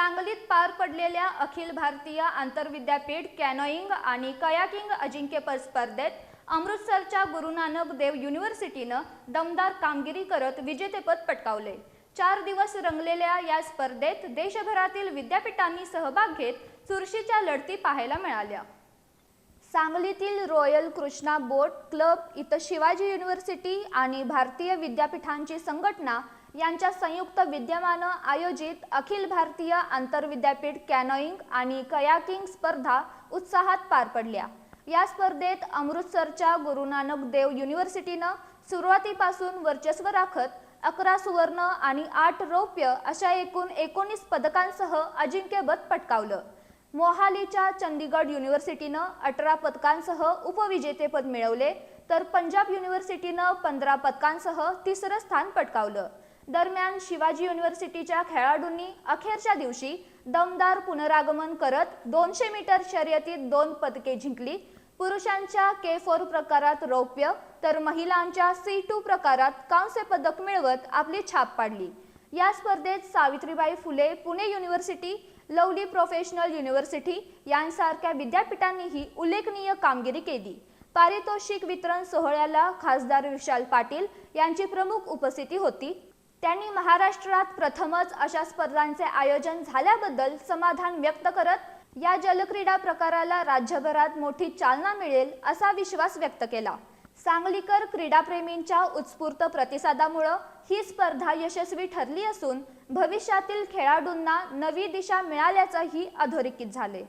सांगलीत पार पडलेल्या अखिल भारतीय आंतरविद्यापीठ कॅनोईंग आणि कयाकिंग अजिंक्यपद स्पर्धेत अमृतसरच्या गुरु नानक देव युनिव्हर्सिटीनं दमदार कामगिरी करत विजेतेपद पटकावले। 4 दिवस रंगलेल्या या स्पर्धेत देशभरातील विद्यापीठांनी सहभाग घेत चुरशीच्या लढती पाहायला मिळाल्या। सांगलीतील रॉयल कृष्णा बोट क्लब इथं शिवाजी युनिव्हर्सिटी आणि भारतीय विद्यापीठांची संघटना यांच्या संयुक्त विद्यमानं आयोजित अखिल भारतीय आंतरविद्यापीठ कॅनोईंग आणि कयाकिंग स्पर्धा उत्साहात पार पडल्या। या स्पर्धेत अमृतसरच्या गुरु नानक देव युनिव्हर्सिटीनं सुरुवातीपासून वर्चस्व राखत 11 सुवर्ण आणि 8 रौप्य अशा एकूण 19 पदकांसह अजिंक्यपद पटकावलं। मोहालीच्या चंदीगड युनिव्हर्सिटीनं 18 पदकांसह उपविजेतेपद मिळवले, तर पंजाब युनिव्हर्सिटीनं 15 पदकांसह तिसरं स्थान पटकावलं। दरम्यान शिवाजी युनिव्हर्सिटीच्या खेळाडूंनी अखेरच्या दिवशी दमदार पुनरागमन करत 200 मीटर शर्यतीत 2 पदके जिंकली। पुरुषांच्या K4 प्रकारात रौप्य तर महिलांच्या C2 प्रकारात कांस्य पदक मिळवत आपली छाप पाडली। या स्पर्धेत Savitribai Phule Pune university, lovely professional university यांसारख्या विद्यापीठांनीही उल्लेखनीय कामगिरी केली। पारितोषिक वितरण सोहळ्याला खासदार विशाल पाटील यांची प्रमुख उपस्थिती होती। त्यांनी महाराष्ट्रात प्रथमच अशा स्पर्धांचे आयोजन झाल्याबद्दल समाधान व्यक्त करत या जलक्रीडा प्रकाराला राज्यभरात मोठी चालना मिळेल असा विश्वास व्यक्त केला। सांगलीकर क्रीडाप्रेमींच्या उत्स्फूर्त प्रतिसादामुळे ही स्पर्धा यशस्वी ठरली असून भविष्यातील खेळाडूंना नवी दिशा मिळाल्याचंही अधोरेखित झाले।